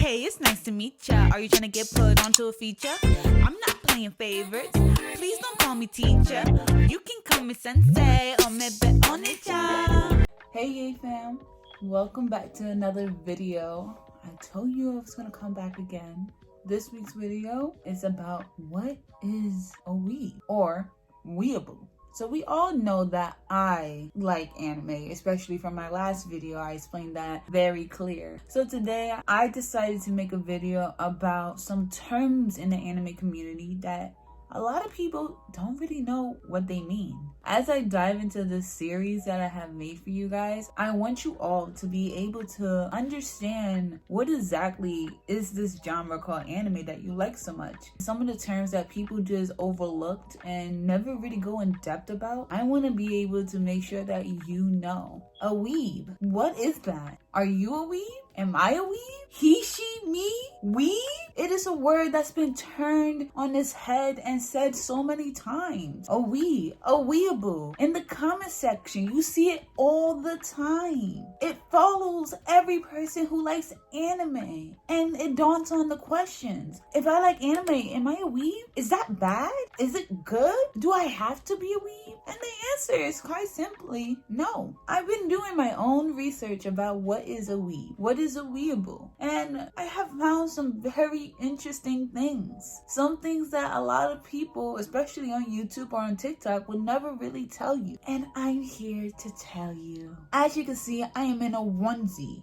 Hey, it's nice to meet ya. Are you trying to get put onto a feature? I'm not playing favorites. Please don't call me teacher. You can call me sensei or maybe on-it-ya. Hey, yay fam. Welcome back to another video. I told you I was gonna come back again. This week's video is about what is a weeb or weeaboo. So we all know that I like anime, especially from my last video. I explained that very clear. So today I decided to make a video about some terms in the anime community that a lot of people don't really know what they mean. As I dive into this series that I have made for you guys, I want you all to be able to understand what exactly is this genre called anime that you like so much. Some of the terms that people just overlooked and never really go in depth about, I want to be able to make sure that you know. A weeb. What is that? Are you a weeb? Am I a weeb? He, she, me? Weeb? It is a word that's been turned on its head and said so many times. A weeb, a weeaboo. In the comment section, you see it all the time. It follows every person who likes anime. And it dawns on the questions. If I like anime, am I a weeb? Is that bad? Is it good? Do I have to be a weeb? And the answer is quite simply no. I've been doing my own research about what is a weeb, what is a weeaboo, and I have found some very interesting things. Some things that a lot of people, especially on YouTube or on TikTok, would never really tell you. And I'm here to tell you. As you can see, I am in a onesie.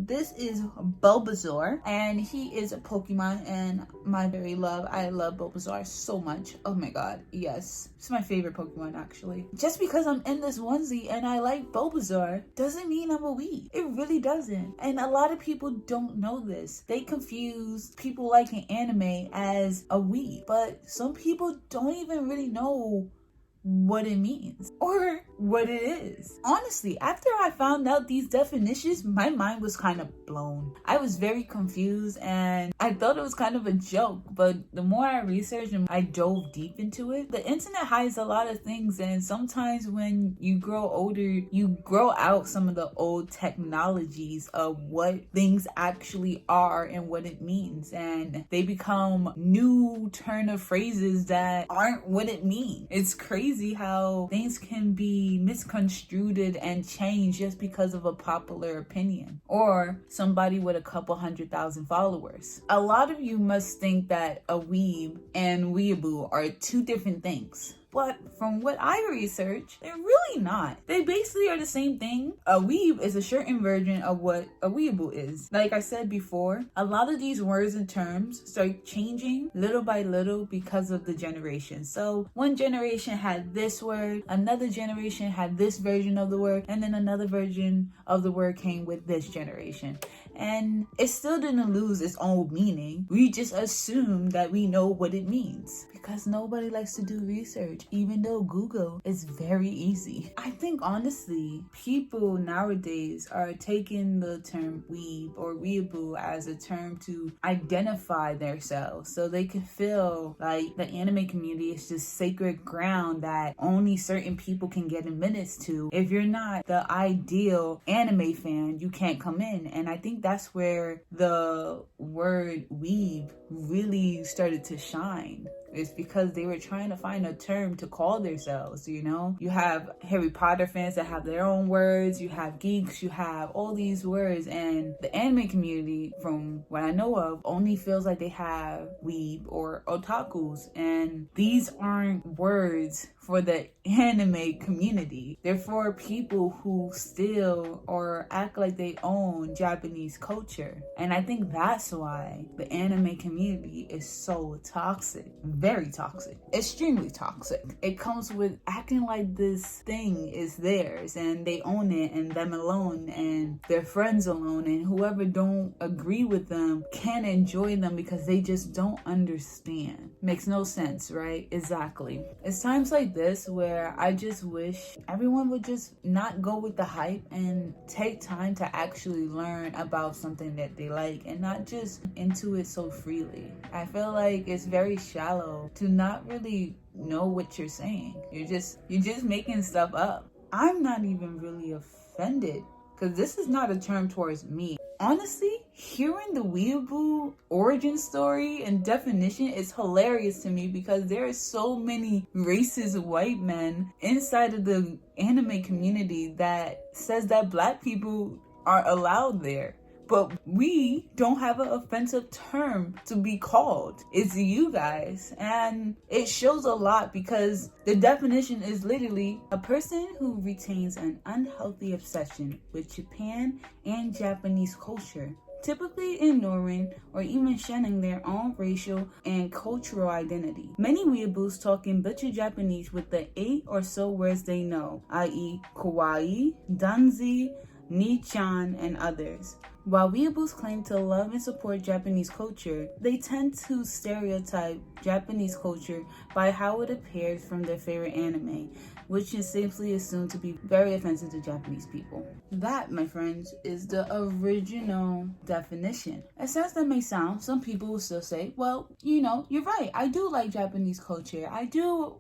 This is Bulbasaur, and he is a Pokemon, and I love Bulbasaur so much. Oh my god, yes. It's my favorite Pokemon, actually. Just because I'm in this onesie and I like Bulbasaur doesn't mean I'm a weeb. It really doesn't. And a lot of people don't know this. They confuse people liking anime as a weeb. But some people don't even really know what it means or what it is. Honestly, after I found out these definitions, my mind was kind of blown. I was very confused and I thought it was kind of a joke, but the more I researched and I dove deep into it, the internet hides a lot of things, and sometimes when you grow older, you grow out some of the old technologies of what things actually are and what it means, and they become new turn of phrases that aren't what it means. It's crazy how things can be misconstrued and changed just because of a popular opinion or somebody with a couple 100,000 followers. A lot of you must think that a weeb and weeaboo are two different things. But from what I researched, they're really not. They basically are the same thing. A weeb is a shortened version of what a weeaboo is. Like I said before, a lot of these words and terms start changing little by little because of the generation. So one generation had this word, another generation had this version of the word, and then another version of the word came with this generation. And it still didn't lose its old meaning. We just assume that we know what it means because nobody likes to do research, even though Google is very easy. I think honestly, people nowadays are taking the term weeb or weeaboo as a term to identify themselves, so they can feel like the anime community is just sacred ground that only certain people can get admittance to. If you're not the ideal anime fan, you can't come in. And I think that's where the word weeb really started to shine. It's because they were trying to find a term to call themselves, you know? You have Harry Potter fans that have their own words, you have geeks, you have all these words, and the anime community, from what I know of, only feels like they have weeb or otakus, and these aren't words for the anime community. They're for people who still or act like they own Japanese culture. And I think that's why the anime community is so toxic. Very toxic. Extremely toxic. It comes with acting like this thing is theirs and they own it and them alone and their friends alone, and whoever don't agree with them can't enjoy them because they just don't understand. Makes no sense, right? Exactly. It's times like this where I just wish everyone would just not go with the hype and take time to actually learn about something that they like and not just into it so freely. I feel like it's very shallow to not really know what you're saying. You're just making stuff up. I'm not even really offended because this is not a term towards me. honestly, hearing the Weeaboo origin story and definition is hilarious to me because there are so many racist white men inside of the anime community that says that black people are allowed there. But we don't have an offensive term to be called. It's you guys. And it shows a lot because the definition is literally a person who retains an unhealthy obsession with Japan and Japanese culture, typically ignoring or even shunning their own racial and cultural identity. Many weeaboos talk in butcher Japanese with the 8 or so words they know, i.e. kawaii, danzi, ni-chan, and others. While weeaboos claim to love and support Japanese culture, they tend to stereotype Japanese culture by how it appears from their favorite anime, which is safely assumed to be very offensive to Japanese people. That, my friends, is the original definition. As sad as that may sound, some people will still say, well, you're right. I do like Japanese culture. I do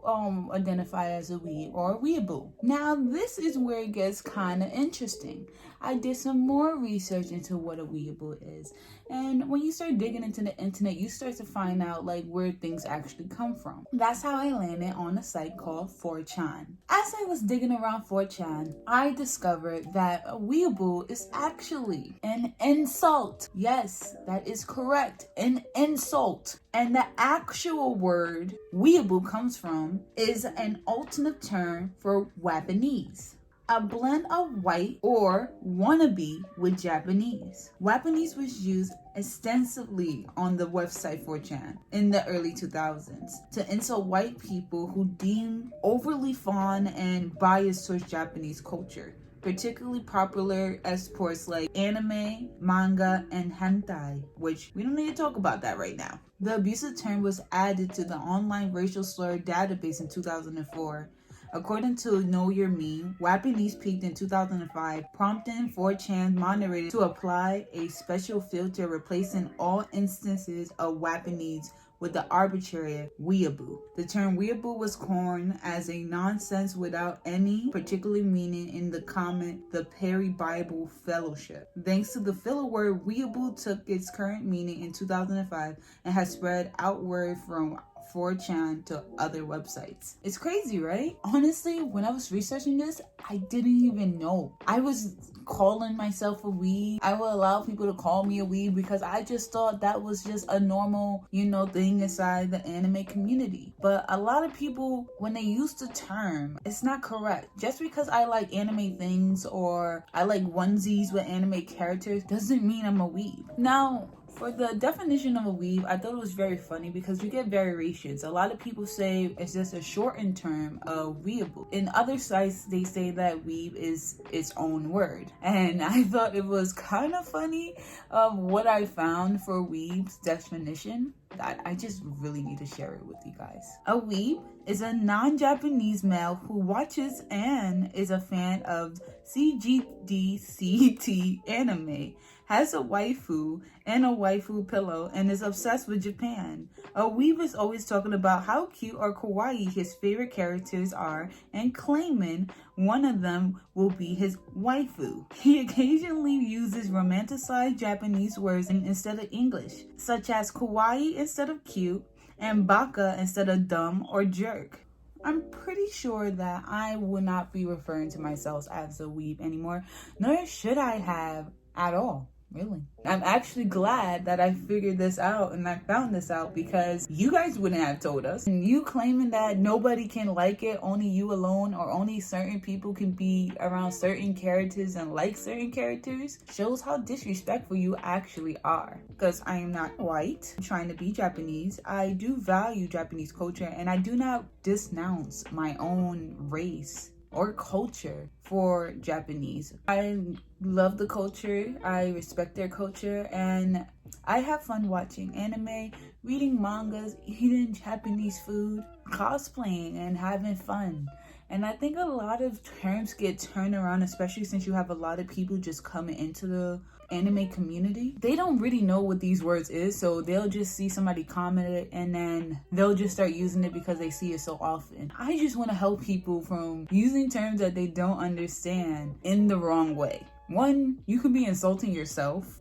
identify as a weeb or a weeaboo. Now, this is where it gets kind of interesting. I did some more research into what a weeaboo is. And when you start digging into the internet, you start to find out where things actually come from. That's how I landed on a site called 4chan. As I was digging around 4chan, I discovered that a weeaboo is actually an insult. Yes, that is correct. An insult. And the actual word weeaboo comes from is an alternative term for Wapanese, a blend of white or wannabe with Japanese. Wapanese was used extensively on the website 4chan in the early 2000s to insult white people who deemed overly fond and biased towards Japanese culture, particularly popular exports like anime, manga, and hentai, which we don't need to talk about that right now. The abusive term was added to the online racial slur database in 2004. According to Know Your Meme, Wapanese peaked in 2005, prompting 4chan moderators to apply a special filter replacing all instances of Wapanese with the arbitrary weeaboo. The term weeaboo was coined as a nonsense without any particular meaning in the comment The Perry Bible Fellowship. Thanks to the filler word, weeaboo took its current meaning in 2005 and has spread outward from 4chan to other websites. It's crazy, right? Honestly, when I was researching this, I didn't even know. I was calling myself a weeb. I would allow people to call me a weeb because I just thought that was just a normal, thing inside the anime community. But a lot of people, when they use the term, it's not correct. Just because I like anime things or I like onesies with anime characters doesn't mean I'm a weeb. Now, for the definition of a weeb, I thought it was very funny because you get variations. A lot of people say it's just a shortened term of weeaboo. In other sites, they say that weeb is its own word. And I thought it was kind of funny of what I found for weeb's definition that I just really need to share it with you guys. A weeb is a non-Japanese male who watches and is a fan of CGDCT anime, has a waifu and a waifu pillow, and is obsessed with Japan. A weeb is always talking about how cute or kawaii his favorite characters are and claiming one of them will be his waifu. He occasionally uses romanticized Japanese words instead of English, such as kawaii instead of cute and baka instead of dumb or jerk. I'm pretty sure that I will not be referring to myself as a weeb anymore, nor should I have at all. Really. I'm actually glad that I figured this out and I found this out because you guys wouldn't have told us. And you claiming that nobody can like it, only you alone, or only certain people can be around certain characters and like certain characters, shows how disrespectful you actually are. Because I am not white, I'm trying to be Japanese. I do value Japanese culture and I do not denounce my own race or culture for Japanese. I love the culture, I respect their culture, and I have fun watching anime, reading mangas, eating Japanese food, cosplaying, and having fun. And I think a lot of terms get turned around, especially since you have a lot of people just coming into the anime community. They don't really know what these words is, so they'll just see somebody comment it and then they'll just start using it because they see it so often. I just want to help people from using terms that they don't understand in the wrong way. One, you could be insulting yourself.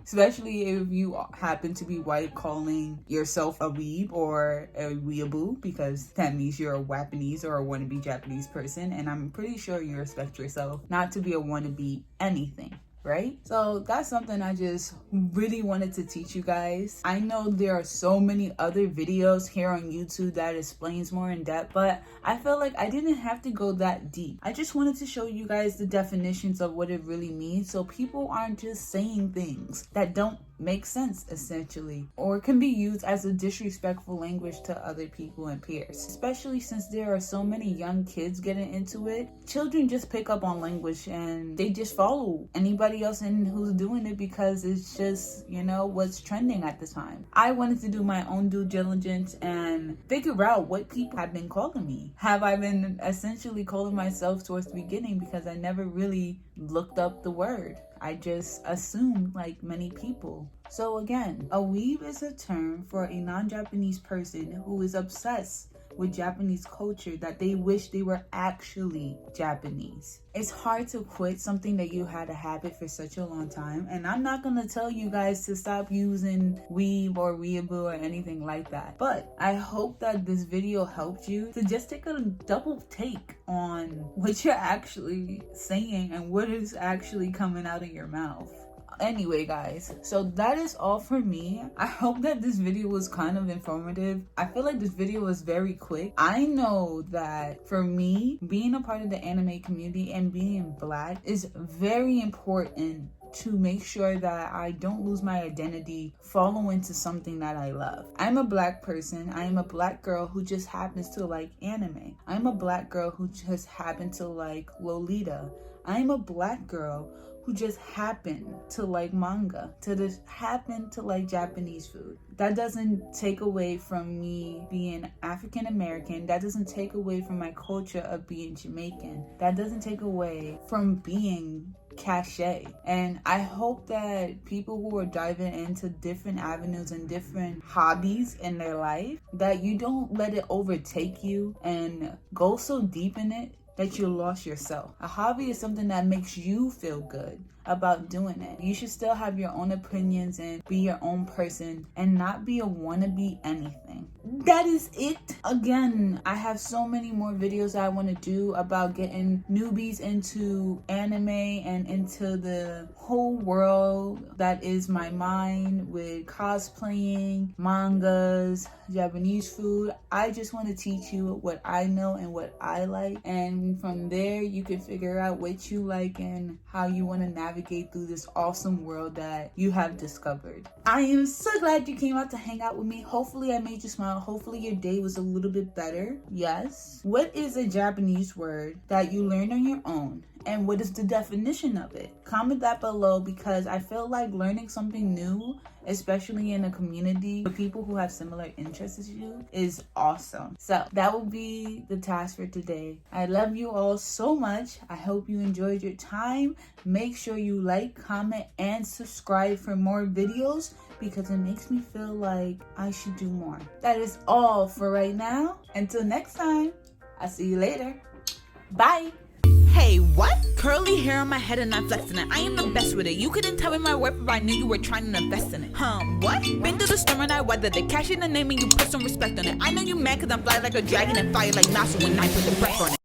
Especially if you happen to be white, calling yourself a weeb or a weeaboo, because that means you're a Japanese or a wannabe Japanese person, and I'm pretty sure you respect yourself not to be a wannabe anything. Right? So that's something I just really wanted to teach you guys. I know there are so many other videos here on YouTube that explains more in depth, but I felt like I didn't have to go that deep. I just wanted to show you guys the definitions of what it really means, so people aren't just saying things that don't make sense, essentially, or can be used as a disrespectful language to other people and peers. Especially since there are so many young kids getting into it, children just pick up on language and they just follow anybody else in who's doing it because it's just, you know, what's trending at the time. I wanted to do my own due diligence and figure out what people have been calling me. Have I been essentially calling myself towards the beginning, because I never really looked up the word. I just assumed like many people. So again, a weeb is a term for a non-Japanese person who is obsessed with Japanese culture that they wish they were actually Japanese. It's hard to quit something that you had a habit for such a long time, and I'm not gonna tell you guys to stop using Weeb or Weeaboo or anything like that, but I hope that this video helped you to just take a double take on what you're actually saying and what is actually coming out of your mouth. Anyway guys, so that is all for me. I hope that this video was kind of informative. I feel like this video was very quick. I know that for me, being a part of the anime community and being Black is very important to make sure that I don't lose my identity following to something that I love. I'm a Black person. I am a Black girl who just happens to like anime. I'm a Black girl who just happened to like Lolita. I'm a Black girl who just happen to like manga, to just happen to like Japanese food. That doesn't take away from me being African American. That doesn't take away from my culture of being Jamaican. That doesn't take away from being Cashay. And I hope that people who are diving into different avenues and different hobbies in their life, that you don't let it overtake you and go so deep in it that you lost yourself. A hobby is something that makes you feel good about doing it. You should still have your own opinions and be your own person and not be a wannabe anything. That is it. Again, I have so many more videos I want to do about getting newbies into anime and into the whole world that is my mind, with cosplaying, mangas, Japanese food. I just want to teach you what I know and what I like, and from there you can figure out what you like and how you want to navigate through this awesome world that you have discovered. I am so glad you came out to hang out with me. Hopefully I made you smile. Hopefully your day was a little bit better. Yes. What is a Japanese word that you learned on your own? And what is the definition of it? Comment that below, because I feel like learning something new, especially in a community with people who have similar interests as you, is awesome. So that will be the task for today. I love you all so much. I hope you enjoyed your time. Make sure you like, comment, and subscribe for more videos, because it makes me feel like I should do more. That is all for right now. Until next time, I'll see you later. Bye. Hey, what? Curly hair on my head and I'm flexing it. I am the best with it. You couldn't tell me my worth if I knew you were trying to invest in it. What? Been through the storm and I weathered it. Cash in the name and you put some respect on it. I know you mad cause I'm fly like a dragon and fire like Nasa when I put the breath on it.